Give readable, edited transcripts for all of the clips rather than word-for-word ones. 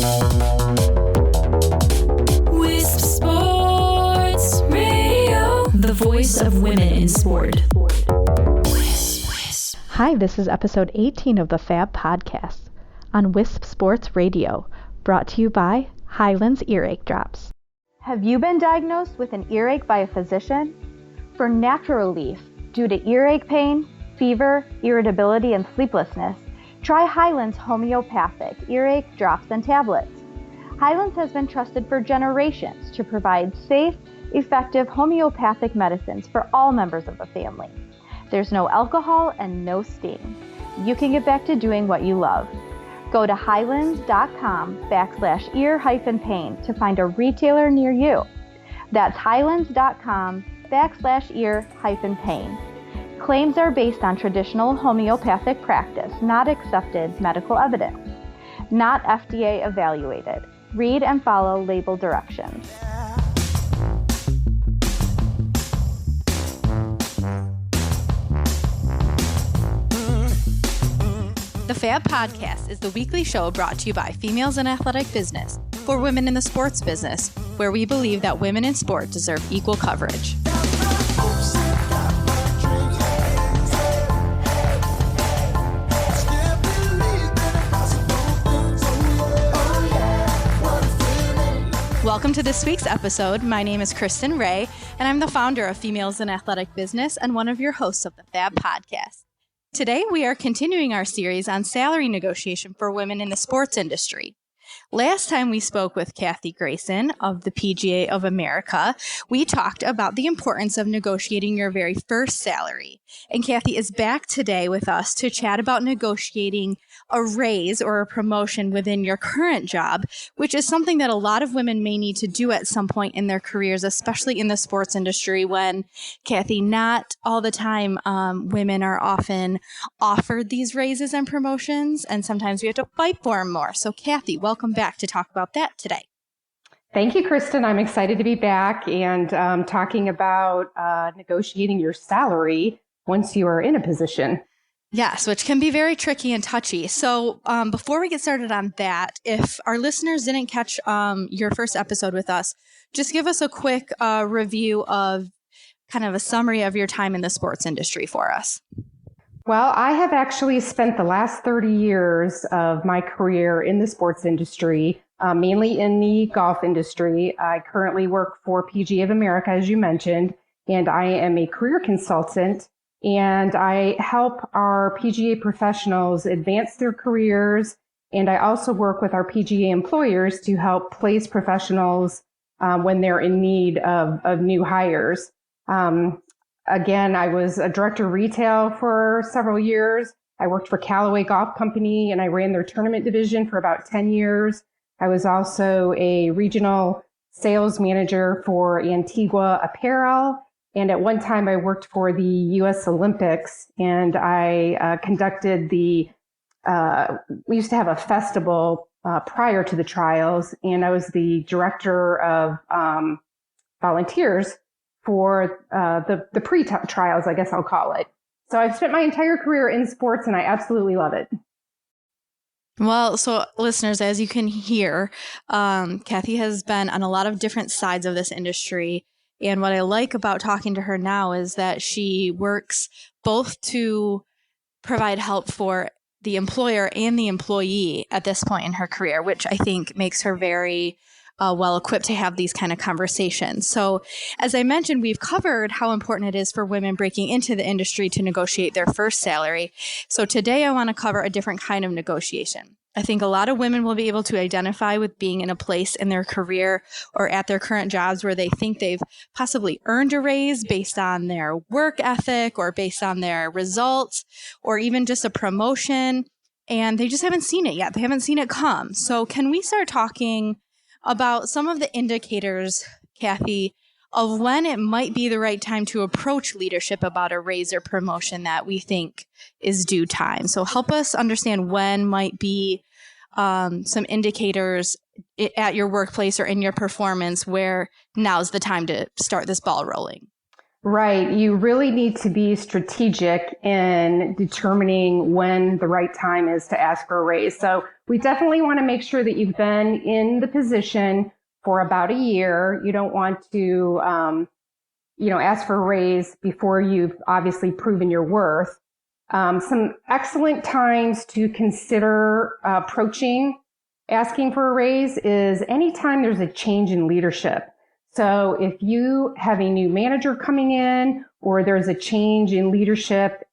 Wisp Sports Radio, the voice of women in sport. Hi, this is episode 18 of the FAB podcast on Wisp Sports Radio, brought to you by Highlands Earache Drops. Have you been diagnosed with an earache by a physician? For natural relief due to earache pain, fever, irritability, and sleeplessness, try Highlands Homeopathic Earache Drops and Tablets. Highlands has been trusted for generations to provide safe, effective homeopathic medicines for all members of the family. There's no alcohol and no sting. You can get back to doing what you love. Go to highlands.com/ear-pain to find a retailer near you. That's highlands.com/ear-pain. Claims are based on traditional homeopathic practice, not accepted medical evidence. Not FDA evaluated. Read and follow label directions. The FAB Podcast is the weekly show brought to you by Females in Athletic Business for women in the sports business, where we believe that women in sport deserve equal coverage. Welcome to this week's episode. My name is Kristen Ray, and I'm the founder of Females in Athletic Business and one of your hosts of the FAB Podcast. Today, we are continuing our series on salary negotiation for women in the sports industry. Last time we spoke with Kathy Grayson of the PGA of America, we talked about the importance of negotiating your very first salary. And Kathy is back today with us to chat about negotiating a raise or a promotion within your current job, which is something that a lot of women may need to do at some point in their careers, especially in the sports industry when, Kathy, not all the time women are often offered these raises and promotions, and sometimes we have to fight for them more. So Kathy, welcome back to talk about that today. Thank you, Kristen. I'm excited to be back and talking about negotiating your salary once you are in a position. Yes, which can be very tricky and touchy. So before we get started on that, if our listeners didn't catch your first episode with us, just give us a quick review of kind of a summary of your time in the sports industry for us. Well, I have actually spent the last 30 years of my career in the sports industry, mainly in the golf industry. I currently work for PGA of America, as you mentioned, and I am a career consultant. And I help our PGA professionals advance their careers. And I also work with our PGA employers to help place professionals when they're in need of new hires. Again, I was a director of retail for several years. I worked for Callaway Golf Company and I ran their tournament division for about 10 years. I was also a regional sales manager for Antigua Apparel. And at one time, I worked for the U.S. Olympics, and I conducted we used to have a festival prior to the trials, and I was the director of volunteers for the pre-trials, I guess I'll call it. So I've spent my entire career in sports, and I absolutely love it. Well, so listeners, as you can hear, Kathy has been on a lot of different sides of this industry. And what I like about talking to her now is that she works both to provide help for the employer and the employee at this point in her career, which I think makes her very well equipped to have these kind of conversations. So as I mentioned, we've covered how important it is for women breaking into the industry to negotiate their first salary. So today I want to cover a different kind of negotiation. I think a lot of women will be able to identify with being in a place in their career or at their current jobs where they think they've possibly earned a raise based on their work ethic or based on their results or even just a promotion, and they just haven't seen it yet. They haven't seen it come. So can we start talking about some of the indicators, Kathy, of when it might be the right time to approach leadership about a raise or promotion that we think is due time? So help us understand when might be some indicators at your workplace or in your performance where now's the time to start this ball rolling. Right. You really need to be strategic in determining when the right time is to ask for a raise. So we definitely want to make sure that you've been in the position for about a year. You don't want to, ask for a raise before you've obviously proven your worth. Some excellent times to consider asking for a raise is anytime there's a change in leadership. So if you have a new manager coming in, or there's a change in leadership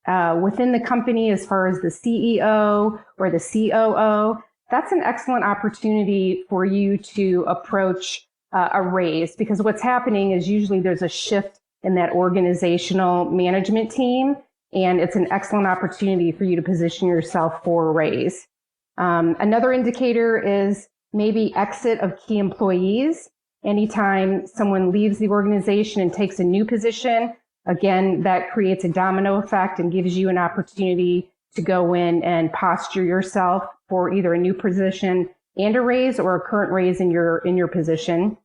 within the company as far as the CEO or the COO, that's an excellent opportunity for you to approach a raise, because what's happening is usually there's a shift in that organizational management team, and it's an excellent opportunity for you to position yourself for a raise. Another indicator is maybe exit of key employees. Anytime someone leaves the organization and takes a new position, again, that creates a domino effect and gives you an opportunity to go in and posture yourself for either a new position and a raise, or a current raise in your position.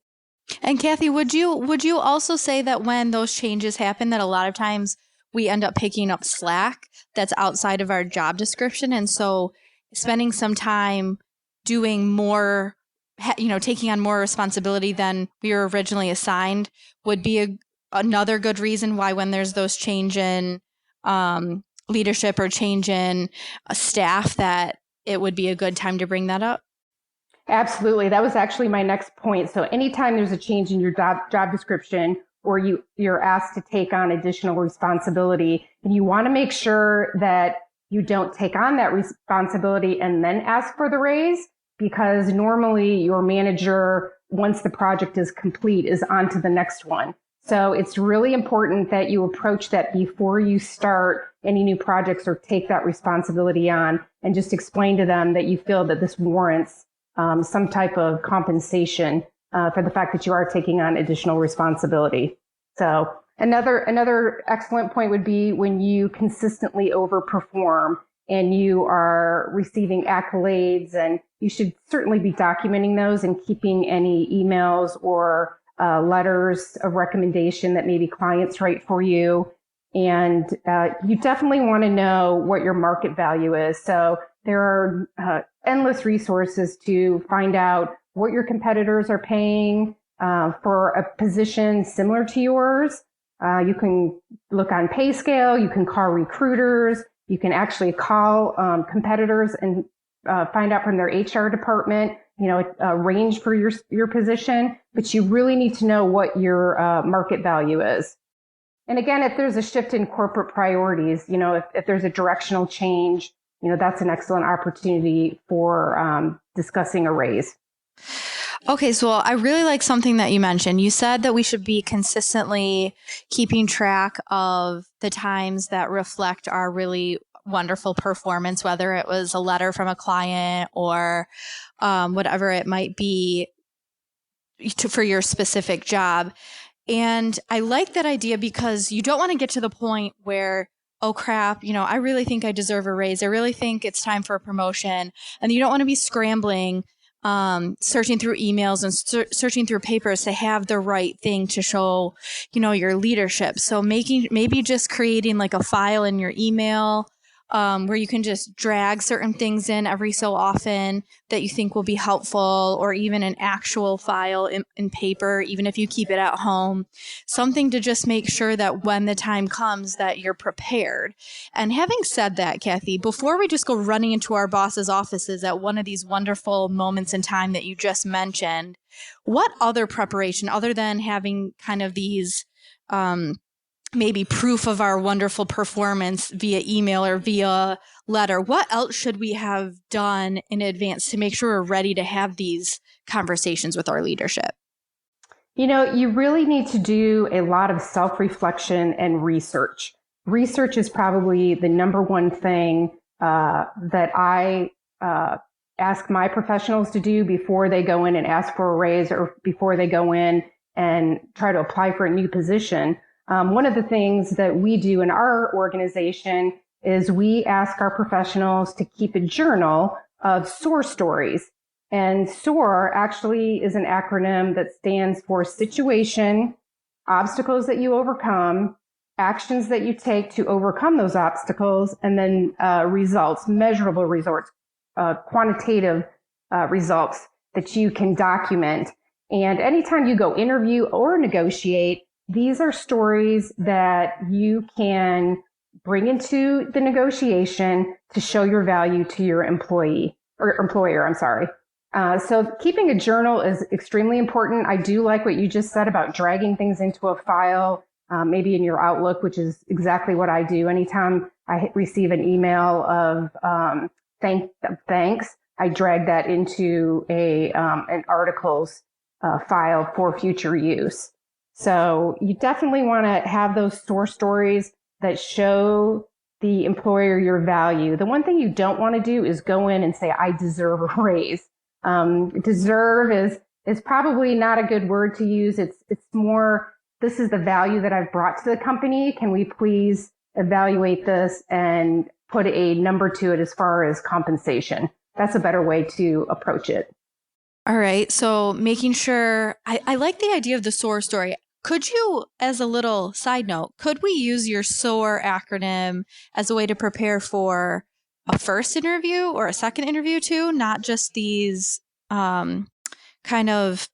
And Kathy, would you also say that when those changes happen, that a lot of times we end up picking up slack that's outside of our job description, and so spending some time doing more, taking on more responsibility than we were originally assigned would be another good reason why, when there's those change in leadership or change in staff, that it would be a good time to bring that up? Absolutely. That was actually my next point. So anytime there's a change in your job description, or you're asked to take on additional responsibility, and you want to make sure that you don't take on that responsibility and then ask for the raise, because normally your manager, once the project is complete, is on to the next one. So it's really important that you approach that before you start any new projects or take that responsibility on, and just explain to them that you feel that this warrants some type of compensation for the fact that you are taking on additional responsibility. So another excellent point would be when you consistently overperform and you are receiving accolades, and you should certainly be documenting those and keeping any emails or letters of recommendation that maybe clients write for you. And you definitely want to know what your market value is. So there are endless resources to find out what your competitors are paying for a position similar to yours. You can look on PayScale, you can call recruiters, you can actually call competitors and find out from their HR department, a range for your position, but you really need to know what your market value is. And again, if there's a shift in corporate priorities, if there's a directional change, that's an excellent opportunity for discussing a raise. Okay, so I really like something that you mentioned. You said that we should be consistently keeping track of the times that reflect our really wonderful performance, whether it was a letter from a client or whatever it might be for your specific job. And I like that idea, because you don't want to get to the point where, oh crap, I really think I deserve a raise. I really think it's time for a promotion. And you don't want to be scrambling, searching through emails and searching through papers to have the right thing to show, your leadership. So maybe just creating like a file in your email, where you can just drag certain things in every so often that you think will be helpful, or even an actual file in paper, even if you keep it at home, something to just make sure that when the time comes that you're prepared. And having said that, Kathy, before we just go running into our boss's offices at one of these wonderful moments in time that you just mentioned, what other preparation, other than having kind of these maybe proof of our wonderful performance via email or via letter, what else should we have done in advance to make sure we're ready to have these conversations with our leadership? You really need to do a lot of self-reflection and research. Research is probably the number one thing that I ask my professionals to do before they go in and ask for a raise, or before they go in and try to apply for a new position. One of the things that we do in our organization is we ask our professionals to keep a journal of SOAR stories. And SOAR actually is an acronym that stands for situation, obstacles that you overcome, actions that you take to overcome those obstacles, and then results, measurable results. quantitative results that you can document. And anytime you go interview or negotiate, these are stories that you can bring into the negotiation to show your value to your employer. So keeping a journal is extremely important. I do like what you just said about dragging things into a file, maybe in your Outlook, which is exactly what I do. Anytime I receive an email of thanks, I drag that into an articles file for future use. So you definitely want to have those source stories that show the employer your value. The one thing you don't want to do is go in and say, I deserve a raise. Deserve is probably not a good word to use. It's more, this is the value that I've brought to the company. Can we please evaluate this and put a number to it as far as compensation? That's a better way to approach it. All right. So making sure, I like the idea of the SOAR story. Could you, as a little side note, could we use your SOAR acronym as a way to prepare for a first interview or a second interview too? Not just these kind of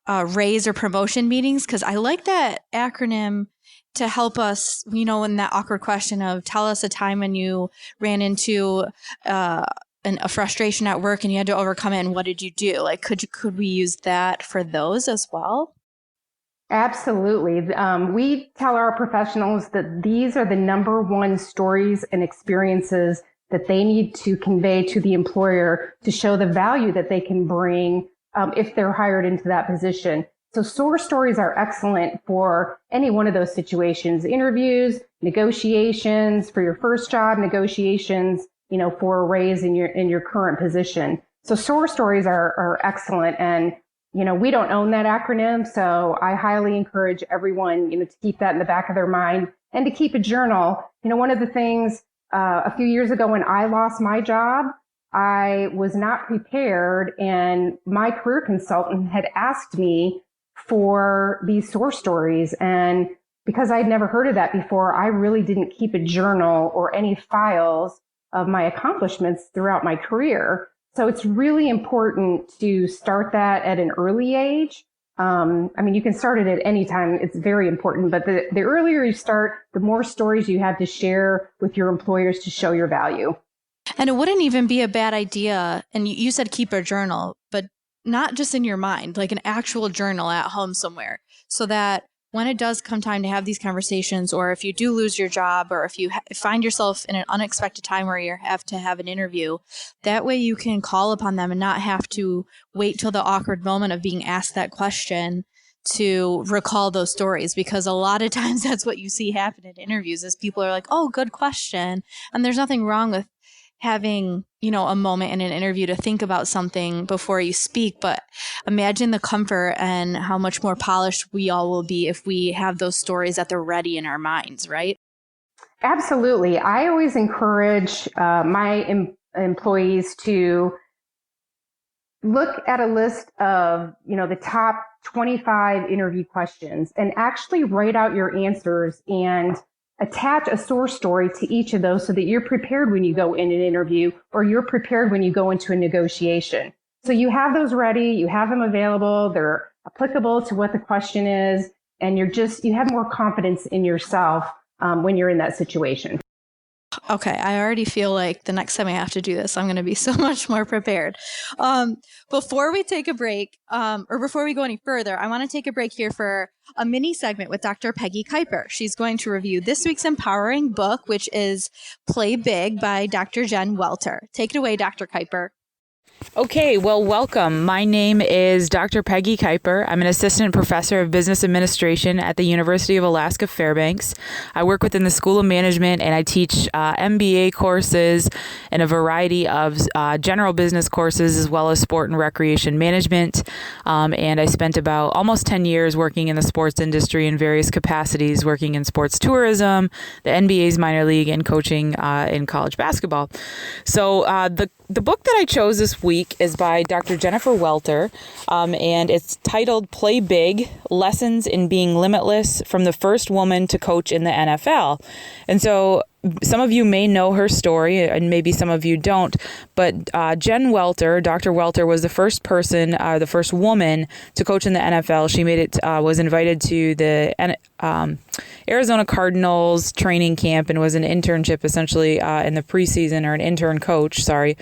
raise or promotion meetings? Because I like that acronym to help us, in that awkward question of tell us a time when you ran into a frustration at work and you had to overcome it, and what did you do? Like, could we use that for those as well? Absolutely. We tell our professionals that these are the number one stories and experiences that they need to convey to the employer to show the value that they can bring if they're hired into that position. So SOAR stories are excellent for any one of those situations: interviews, negotiations for your first job, negotiations, for a raise in your current position. So SOAR stories are excellent. And we don't own that acronym, so I highly encourage everyone, to keep that in the back of their mind and to keep a journal. One of the things a few years ago when I lost my job, I was not prepared, and my career consultant had asked me for these SOAR stories. And because I'd never heard of that before, I really didn't keep a journal or any files of my accomplishments throughout my career. So it's really important to start that at an early age. You can start it at any time. It's very important. But the earlier you start, the more stories you have to share with your employers to show your value. And it wouldn't even be a bad idea. And you said keep a journal, but not just in your mind, like an actual journal at home somewhere, so that when it does come time to have these conversations, or if you do lose your job, or if you find yourself in an unexpected time where you have to have an interview, that way you can call upon them and not have to wait till the awkward moment of being asked that question to recall those stories. Because a lot of times that's what you see happen in interviews is people are like, oh, good question. And there's nothing wrong with having, a moment in an interview to think about something before you speak. But imagine the comfort and how much more polished we all will be if we have those stories that they're ready in our minds, right? Absolutely. I always encourage my employees to look at a list of, the top 25 interview questions and actually write out your answers and attach a SOAR story to each of those so that you're prepared when you go in an interview, or you're prepared when you go into a negotiation. So you have those ready, you have them available, they're applicable to what the question is, and you have more confidence in yourself when you're in that situation. Okay, I already feel like the next time I have to do this, I'm going to be so much more prepared. Before we take a break, or before we go any further, I want to take a break here for a mini segment with Dr. Peggy Kuiper. She's going to review this week's empowering book, which is Play Big by Dr. Jen Welter. Take it away, Dr. Kuiper. Okay, well, welcome. My name is Dr. Peggy Kuiper. I'm an assistant professor of business administration at the University of Alaska Fairbanks. I work within the School of Management, and I teach MBA courses and a variety of general business courses, as well as sport and recreation management. And I spent about almost 10 years working in the sports industry in various capacities, working in sports tourism, the NBA's minor league, and coaching in college basketball. So the book that I chose this week is by Dr. Jennifer Welter, and it's titled Play Big, Lessons in Being Limitless from the First Woman to Coach in the NFL. And so some of you may know her story, and maybe some of you don't, but Jen Welter, Dr. Welter, was the first person, the first woman to coach in the NFL. She made it, was invited to the Arizona Cardinals training camp and was an internship essentially in the preseason, or an intern coach, in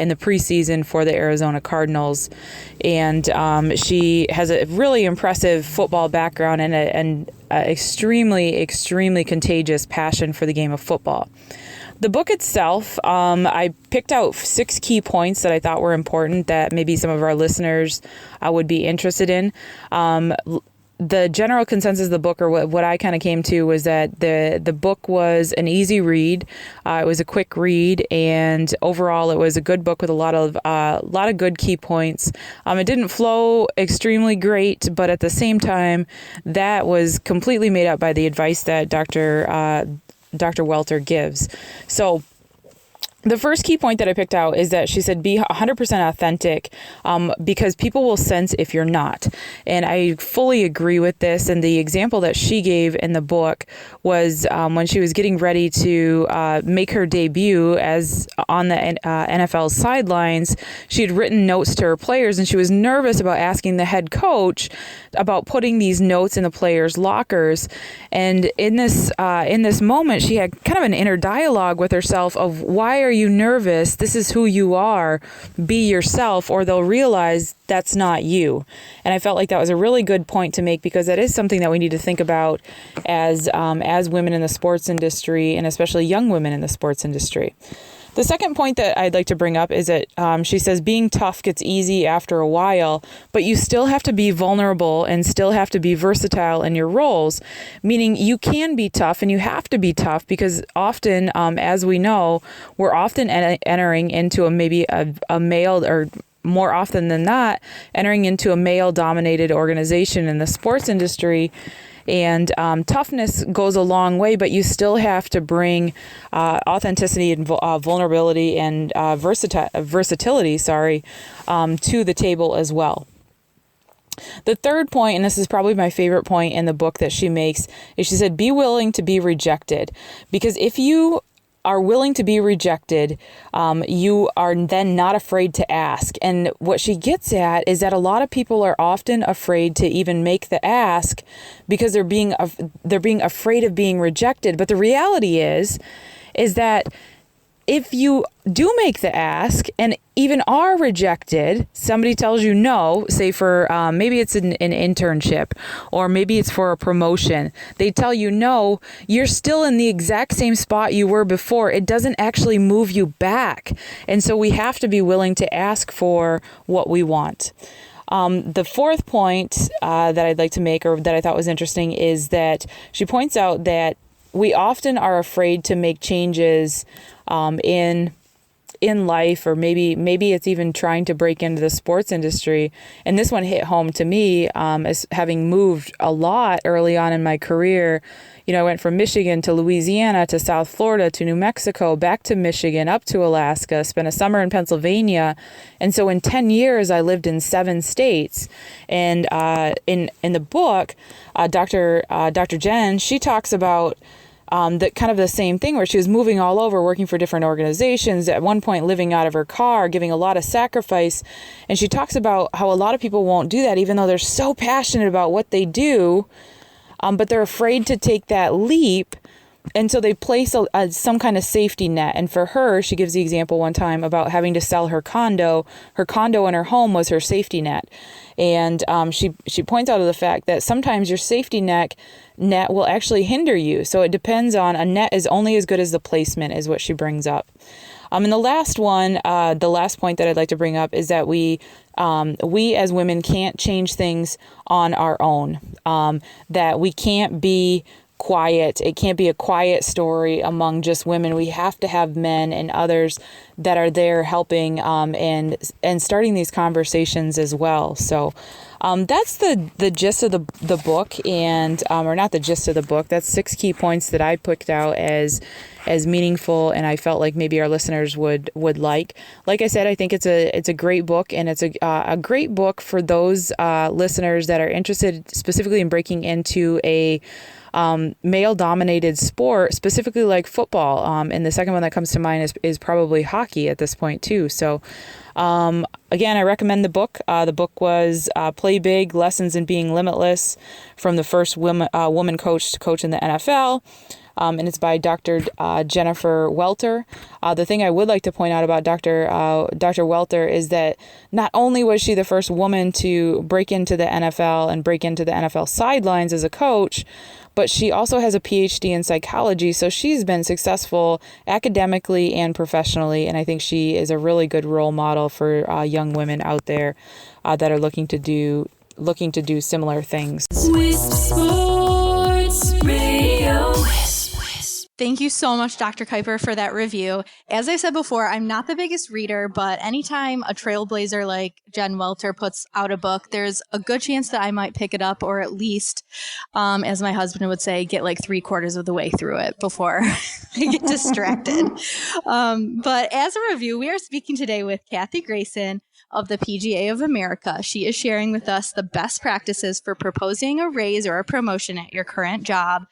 the preseason for the Arizona Cardinals. And she has a really impressive football background and an extremely contagious passion for the game of football. The book itself, I picked out 6 key points that I thought were important that maybe some of our listeners would be interested in. The general consensus of the book, or what I kind of came to, was that the book was an easy read. It was a quick read, and overall it was a good book with a lot of good key points. It didn't flow extremely great, but at the same time, that was completely made up by the advice that Dr. Welter gives. So the first key point that I picked out is that she said, be 100% authentic, because people will sense if you're not. And I fully agree with this. And the example that she gave in the book was when she was getting ready to make her debut as on the NFL sidelines. She had written notes to her players, and she was nervous about asking the head coach about putting these notes in the players' lockers. And in this moment, she had kind of an inner dialogue with herself of, why are you nervous? This is who you are. Be yourself, or they'll realize that's not you. And I felt like that was a really good point to make, because that is something that we need to think about as women in the sports industry, and especially young women in the sports industry. The second point that I'd like to bring up is that she says being tough gets easy after a while, but you still have to be vulnerable and still have to be versatile in your roles, meaning you can be tough and you have to be tough, because often, as we know, we're often entering into maybe a male, or more often than not, entering into a male-dominated organization in the sports industry. And toughness goes a long way, but you still have to bring authenticity and vulnerability and versatility, to the table as well. The third point, and this is probably my favorite point in the book that she makes, is she said, be willing to be rejected. Because if you are willing to be rejected, you are then not afraid to ask. And what she gets at is that a lot of people are often afraid to even make the ask because they're being afraid of being rejected. But the reality is that if you do make the ask and even are rejected, somebody tells you no, say for maybe it's an internship, or maybe it's for a promotion, they tell you no, you're still in the exact same spot you were before. It doesn't actually move you back. And so we have to be willing to ask for what we want. The fourth point that I'd like to make, or that I thought was interesting, is that she points out that we often are afraid to make changes in life, or maybe it's even trying to break into the sports industry. And this one hit home to me as having moved a lot early on in my career. You know, I went from Michigan to Louisiana to South Florida to New Mexico, back to Michigan, up to Alaska, spent a summer in Pennsylvania. And so in 10 years, I lived in 7 states. And in the book, Dr. Jen, she talks about that kind of the same thing, where she was moving all over, working for different organizations, at one point living out of her car, giving a lot of sacrifice. And she talks about how a lot of people won't do that, even though they're so passionate about what they do, but they're afraid to take that leap. And so they place some kind of safety net. And for her, she gives the example one time about having to sell her condo. Her condo and her home was her safety net. And she points out to the fact that sometimes your safety net will actually hinder you. So it depends on, a net is only as good as the placement, is what she brings up. And the last one, the last point that I'd like to bring up is that we as women can't change things on our own, that we can't be quiet. It can't be a quiet story among just women. We have to have men and others that are there helping and starting these conversations as well. So that's the gist of the book, and or not the gist of the book. That's 6 key points that I picked out as meaningful, and I felt like maybe our listeners would like. Like I said, I think it's a great book, and it's a great book for those listeners that are interested specifically in breaking into a male-dominated sport, specifically like football. And the second one that comes to mind is probably hockey at this point too. So again, I recommend the book. The book was Play Big, Lessons in Being Limitless, from the first woman coach to coach in the NFL. And it's by Dr. Jennifer Welter. The thing I would like to point out about Dr. Welter is that not only was she the first woman to break into the NFL and break into the NFL sidelines as a coach, but she also has a PhD in psychology. So she's been successful academically and professionally. And I think she is a really good role model for young women out there that are looking to do similar things. Wisp Sports Radio. Thank you so much, Dr. Kuiper, for that review. As I said before, I'm not the biggest reader, but anytime a trailblazer like Jen Welter puts out a book, there's a good chance that I might pick it up, or at least, as my husband would say, get like 3/4 of the way through it before I get distracted. But as a review, we are speaking today with Kathy Grayson of the PGA of America. She is sharing with us the best practices for proposing a raise or a promotion at your current job,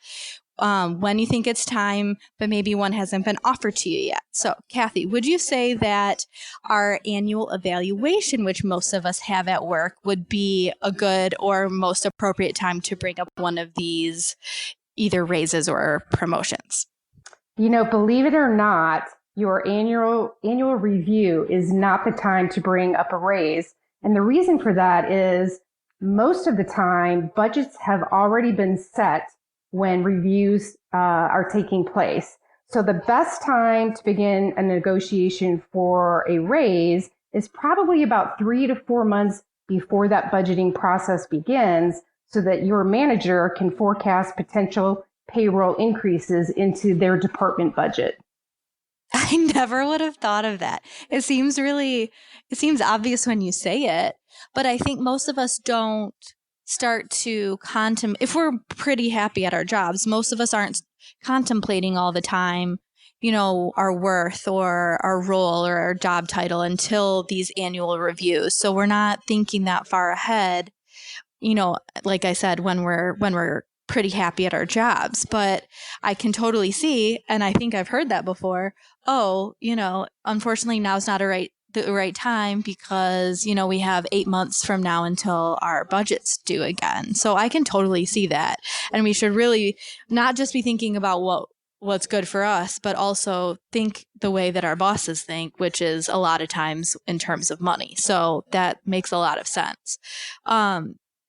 when you think it's time, but maybe one hasn't been offered to you yet. So, Kathy, would you say that our annual evaluation, which most of us have at work, would be a good or most appropriate time to bring up one of these either raises or promotions? You know, believe it or not, your annual review is not the time to bring up a raise. And the reason for that is most of the time, budgets have already been set when reviews are taking place. So the best time to begin a negotiation for a raise is probably about 3 to 4 months before that budgeting process begins, so that your manager can forecast potential payroll increases into their department budget. I never would have thought of that. It seems obvious when you say it, but I think most of us don't start to contemplate. If we're pretty happy at our jobs, most of us aren't contemplating all the time, our worth or our role or our job title until these annual reviews. So we're not thinking that far ahead, like I said, when we're pretty happy at our jobs. But I can totally see, and I think I've heard that before, unfortunately now's not the right time because, we have 8 months from now until our budget's due again. So I can totally see that. And we should really not just be thinking about what's good for us, but also think the way that our bosses think, which is a lot of times in terms of money. So that makes a lot of sense.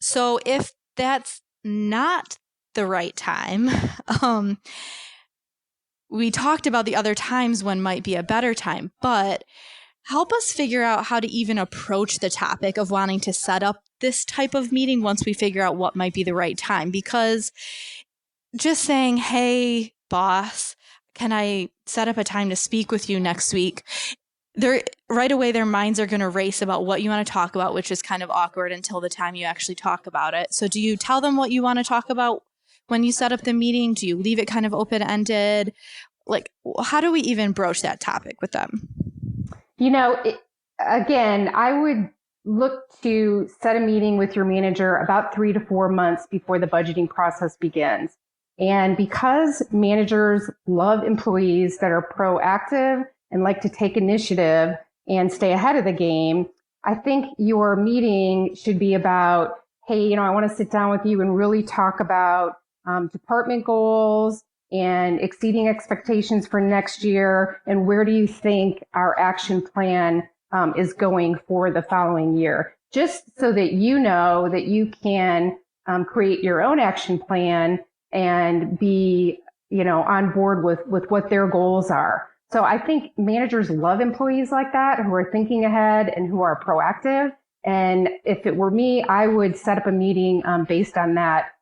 So if that's not the right time, we talked about the other times when might be a better time, but help us figure out how to even approach the topic of wanting to set up this type of meeting once we figure out what might be the right time. Because just saying, hey, boss, can I set up a time to speak with you next week? Right away, their minds are going to race about what you want to talk about, which is kind of awkward until the time you actually talk about it. So do you tell them what you want to talk about when you set up the meeting? Do you leave it kind of open-ended? Like, how do we even broach that topic with them? Again, I would look to set a meeting with your manager about 3 to 4 months before the budgeting process begins. And because managers love employees that are proactive and like to take initiative and stay ahead of the game, I think your meeting should be about, hey, I want to sit down with you and really talk about department goals and exceeding expectations for next year, and where do you think our action plan is going for the following year, just so that you know that you can create your own action plan and be on board with what their goals are. So I think managers love employees like that, who are thinking ahead and who are proactive. And if it were me, I would set up a meeting based on that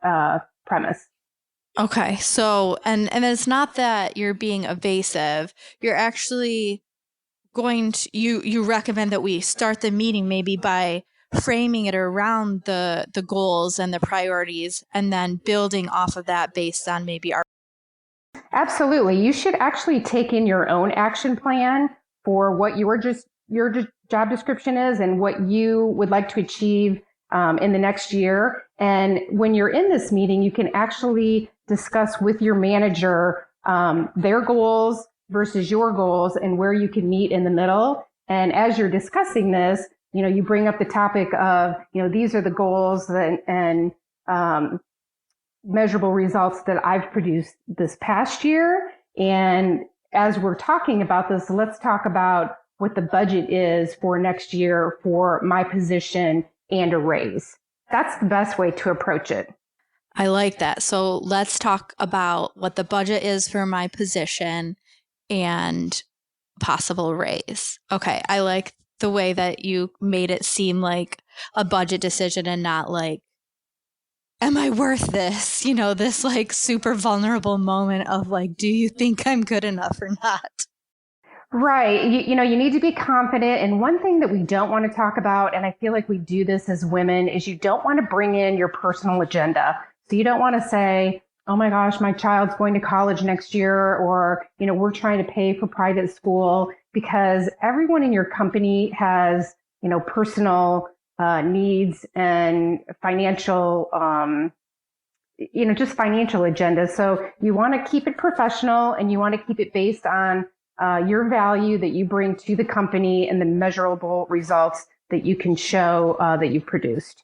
premise. Okay. So, and it's not that you're being evasive. You're actually you recommend that we start the meeting maybe by framing it around the goals and the priorities, and then building off of that based on maybe our. Absolutely. You should actually take in your own action plan for what your job description is and what you would like to achieve in the next year. And when you're in this meeting, you can actually discuss with your manager their goals versus your goals and where you can meet in the middle. And as you're discussing this, you bring up the topic of, these are the goals and measurable results that I've produced this past year. And as we're talking about this, let's talk about what the budget is for next year for my position and a raise. That's the best way to approach it. I like that. So let's talk about what the budget is for my position and possible raise. Okay. I like the way that you made it seem like a budget decision and not like, am I worth this? This like super vulnerable moment of like, do you think I'm good enough or not? Right. You need to be confident. And one thing that we don't want to talk about, and I feel like we do this as women, is you don't want to bring in your personal agenda. So you don't want to say, oh my gosh, my child's going to college next year, or, we're trying to pay for private school, because everyone in your company has, personal needs and financial, just financial agendas. So you want to keep it professional, and you want to keep it based on your value that you bring to the company and the measurable results that you can show that you've produced.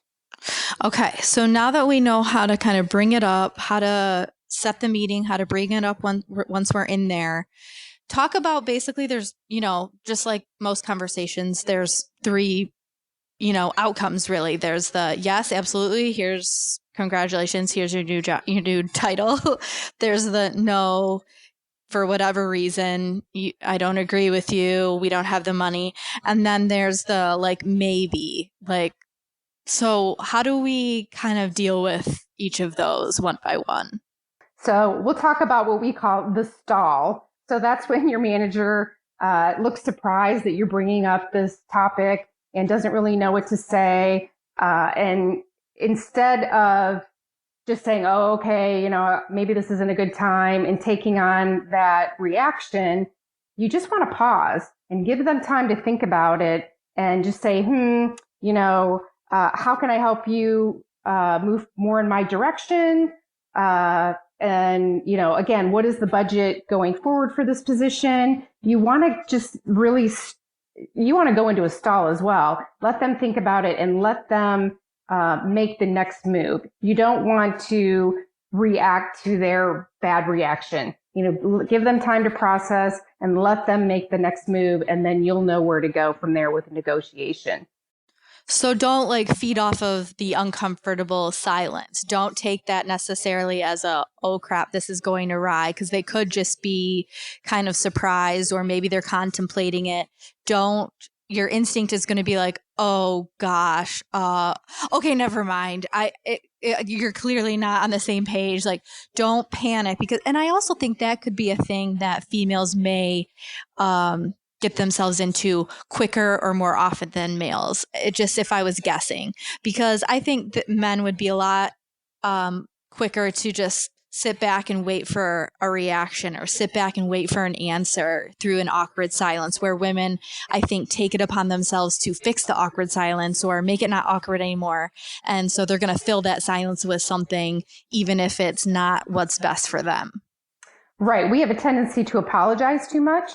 Okay. So now that we know how to kind of bring it up, how to set the meeting, how to bring it up once we're in there, talk about basically there's, just like most conversations, there's three, outcomes really. There's the yes, absolutely. Here's congratulations. Here's your new job, your new title. There's the no, for whatever reason, I don't agree with you. We don't have the money. And then there's the like, maybe like, so how do we kind of deal with each of those one by one? So we'll talk about what we call the stall. So that's when your manager looks surprised that you're bringing up this topic and doesn't really know what to say. And instead of just saying, oh, okay, maybe this isn't a good time, and taking on that reaction, you just want to pause and give them time to think about it and just say, how can I help you move more in my direction? And, again, what is the budget going forward for this position? You want to just really, you want to go into a stall as well. Let them think about it and let them make the next move. You don't want to react to their bad reaction. Give them time to process and let them make the next move, and then you'll know where to go from there with the negotiation. So don't like feed off of the uncomfortable silence. Don't take that necessarily as a, oh crap, this is going awry, because they could just be kind of surprised, or maybe they're contemplating it. Your instinct is going to be like, oh gosh, okay, never mind. You're clearly not on the same page. Like, don't panic, and I also think that could be a thing that females may, get themselves into quicker or more often than males. If I was guessing, because I think that men would be a lot quicker to just sit back and wait for a reaction, or sit back and wait for an answer through an awkward silence, where women, I think, take it upon themselves to fix the awkward silence or make it not awkward anymore. And so they're going to fill that silence with something, even if it's not what's best for them. Right. We have a tendency to apologize too much.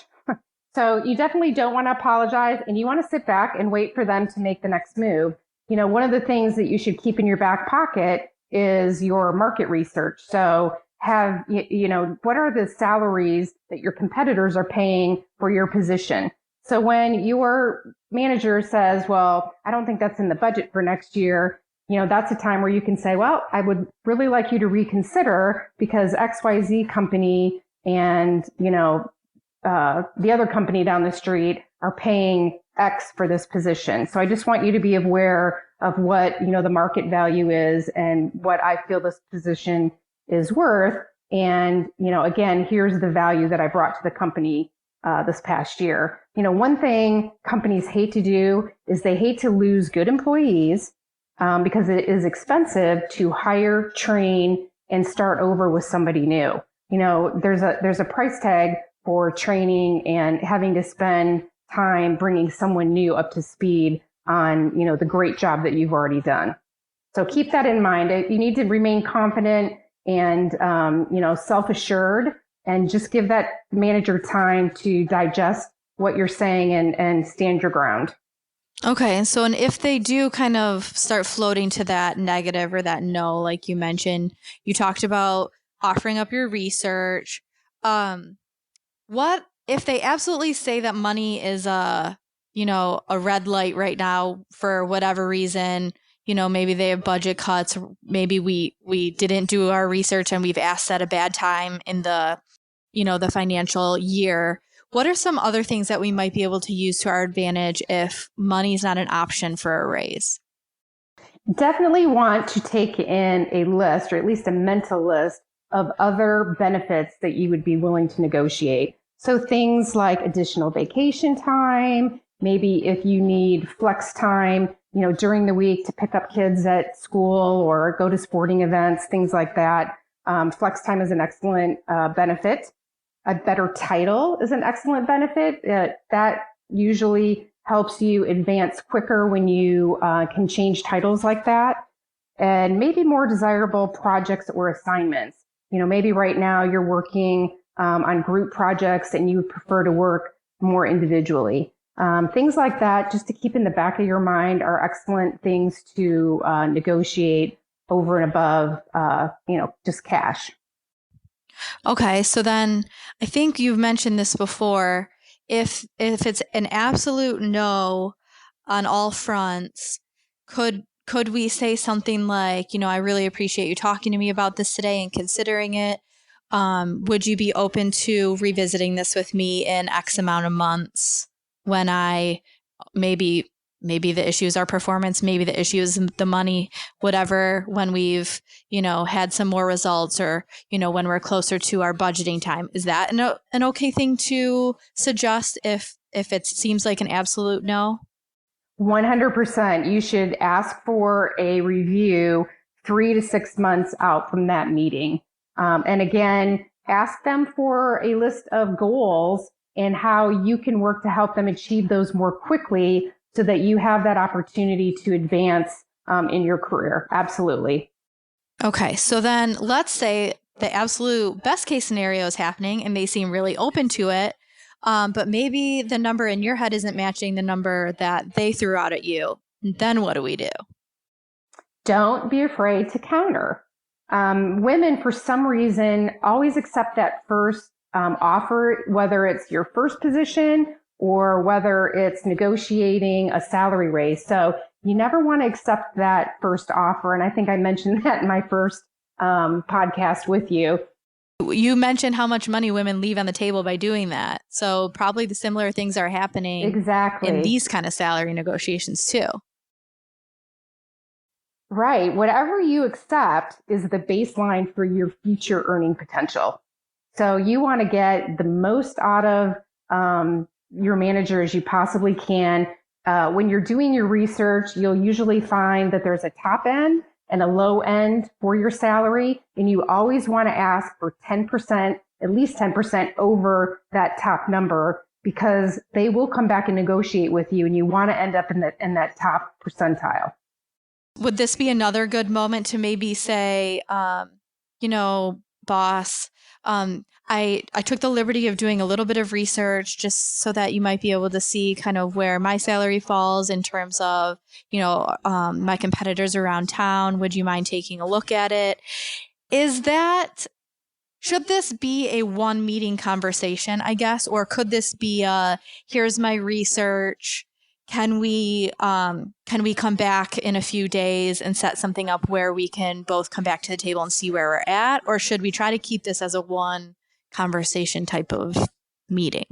So you definitely don't want to apologize, and you want to sit back and wait for them to make the next move. One of the things that you should keep in your back pocket is your market research. So what are the salaries that your competitors are paying for your position? So when your manager says, well, I don't think that's in the budget for next year, that's a time where you can say, well, I would really like you to reconsider, because XYZ company and, the other company down the street are paying X for this position. So I just want you to be aware of what, the market value is and what I feel this position is worth. And, again, here's the value that I brought to the company this past year. One thing companies hate to do is they hate to lose good employees because it is expensive to hire, train, and start over with somebody new. There's a price tag for training and having to spend time bringing someone new up to speed on, the great job that you've already done. So keep that in mind. You need to remain confident and, self-assured, and just give that manager time to digest what you're saying and stand your ground. Okay. So, and if they do kind of start floating to that negative or that no, like you mentioned, you talked about offering up your research. What if they absolutely say that money is a red light right now for whatever reason? Maybe they have budget cuts. Maybe we didn't do our research and we've asked at a bad time in the financial year. What are some other things that we might be able to use to our advantage if money is not an option for a raise? Definitely want to take in a list, or at least a mental list, of other benefits that you would be willing to negotiate. So things like additional vacation time, maybe if you need flex time, during the week to pick up kids at school or go to sporting events, things like that. Flex time is an excellent benefit. A better title is an excellent benefit. That usually helps you advance quicker when you can change titles like that. And maybe more desirable projects or assignments. Maybe right now you're working on group projects and you would prefer to work more individually. Things like that, just to keep in the back of your mind, are excellent things to negotiate over and above, just cash. Okay, so then I think you've mentioned this before. If it's an absolute no on all fronts, could we say something like, I really appreciate you talking to me about this today and considering it. Would you be open to revisiting this with me in X amount of months when I maybe the issue is our performance, maybe the issue is the money, whatever, when we've, had some more results, or, when we're closer to our budgeting time? Is that an okay thing to suggest if it seems like an absolute no? 100%. You should ask for a review 3 to 6 months out from that meeting. And again, ask them for a list of goals and how you can work to help them achieve those more quickly so that you have that opportunity to advance in your career. Absolutely. Okay. So then let's say the absolute best case scenario is happening and they seem really open to it. But maybe the number in your head isn't matching the number that they threw out at you. Then what do we do? Don't be afraid to counter. Women, for some reason, always accept that first offer, whether it's your first position or whether it's negotiating a salary raise. So you never want to accept that first offer. And I think I mentioned that in my first podcast with you. You mentioned how much money women leave on the table by doing that. So probably the similar things are happening exactly in these kind of salary negotiations too. Right. Whatever you accept is the baseline for your future earning potential. So you want to get the most out of your manager as you possibly can. When you're doing your research, you'll usually find that there's a top end and a low end for your salary. And you always want to ask for 10%, at least 10% over that top number, because they will come back and negotiate with you and you want to end up in that top percentile. Would this be another good moment to maybe say, boss, I took the liberty of doing a little bit of research just so that you might be able to see kind of where my salary falls in terms of, my competitors around town. Would you mind taking a look at it? Should this be a one meeting conversation, I guess, or could this be here's my research? Can we come back in a few days and set something up where we can both come back to the table and see where we're at? Or should we try to keep this as a one conversation type of meeting?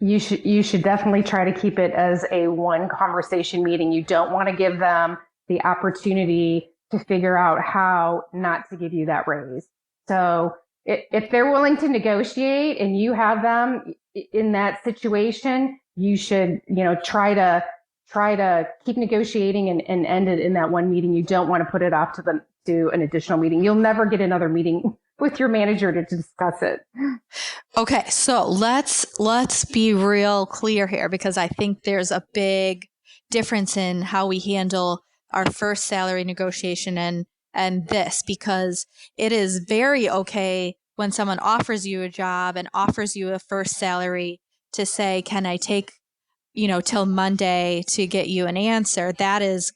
You should definitely try to keep it as a one conversation meeting. You don't want to give them the opportunity to figure out how not to give you that raise. So if they're willing to negotiate and you have them in that situation, you should, try to keep negotiating and end it in that one meeting. You don't want to put it off to an additional meeting. You'll never get another meeting with your manager to discuss it. Okay, so let's be real clear here, because I think there's a big difference in how we handle our first salary negotiation and and this, because it is very okay when someone offers you a job and offers you a first salary to say, can I take, till Monday to get you an answer? That is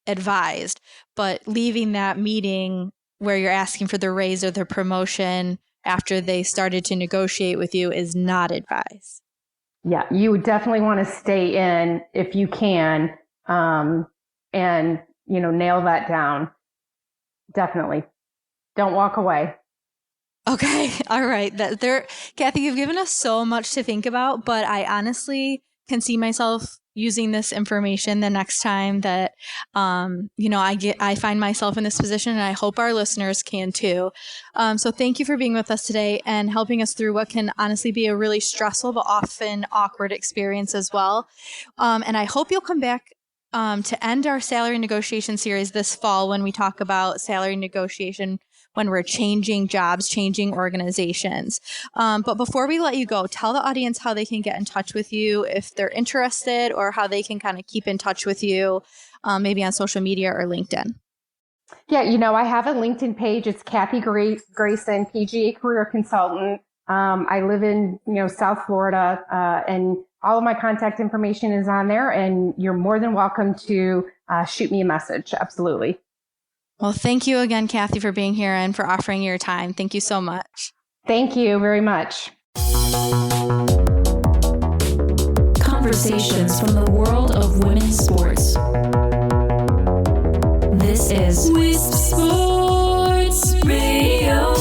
advised. But leaving that meeting where you're asking for the raise or the promotion after they started to negotiate with you is not advised. Yeah, you would definitely want to stay in if you can, and nail that down. Definitely. Don't walk away. Okay. All right. Kathy, you've given us so much to think about, but I honestly can see myself using this information the next time that, I find myself in this position, and I hope our listeners can too. So thank you for being with us today and helping us through what can honestly be a really stressful, but often awkward experience as well. And I hope you'll come back to end our salary negotiation series this fall when we talk about salary negotiation when we're changing jobs, changing organizations. But before we let you go, tell the audience how they can get in touch with you if they're interested, or how they can kind of keep in touch with you, maybe on social media or LinkedIn. Yeah, I have a LinkedIn page. It's Kathy Grayson, PGA Career Consultant. I live in, South Florida, and all of my contact information is on there, and you're more than welcome to shoot me a message. Absolutely. Well, thank you again, Kathy, for being here and for offering your time. Thank you so much. Thank you very much. Conversations from the world of women's sports. This is Wisp Sports Radio.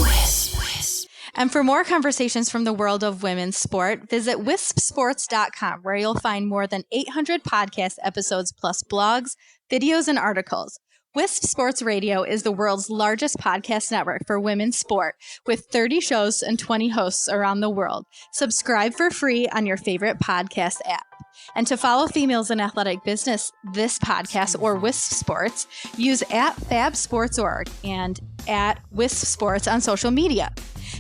And for more conversations from the world of women's sport, visit wispsports.com, where you'll find more than 800 podcast episodes plus blogs, videos, and articles. Wisp Sports Radio is the world's largest podcast network for women's sport, with 30 shows and 20 hosts around the world. Subscribe for free on your favorite podcast app. And to follow Females in Athletic Business, this podcast, or Wisp Sports, use @FAB Sports.org and @Wisp Sports on social media.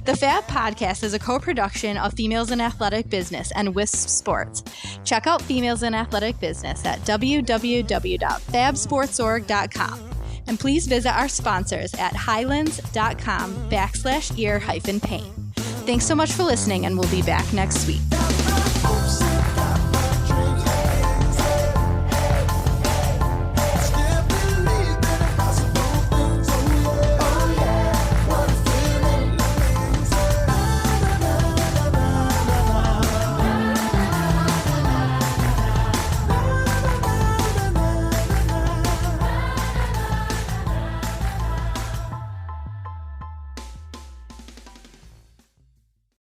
The FAB podcast is a co-production of Females in Athletic Business and Wisp Sports. Check out Females in Athletic Business at www.fabsportsorg.com. And please visit our sponsors at highlands.com/ear-pain. Thanks so much for listening, and we'll be back next week.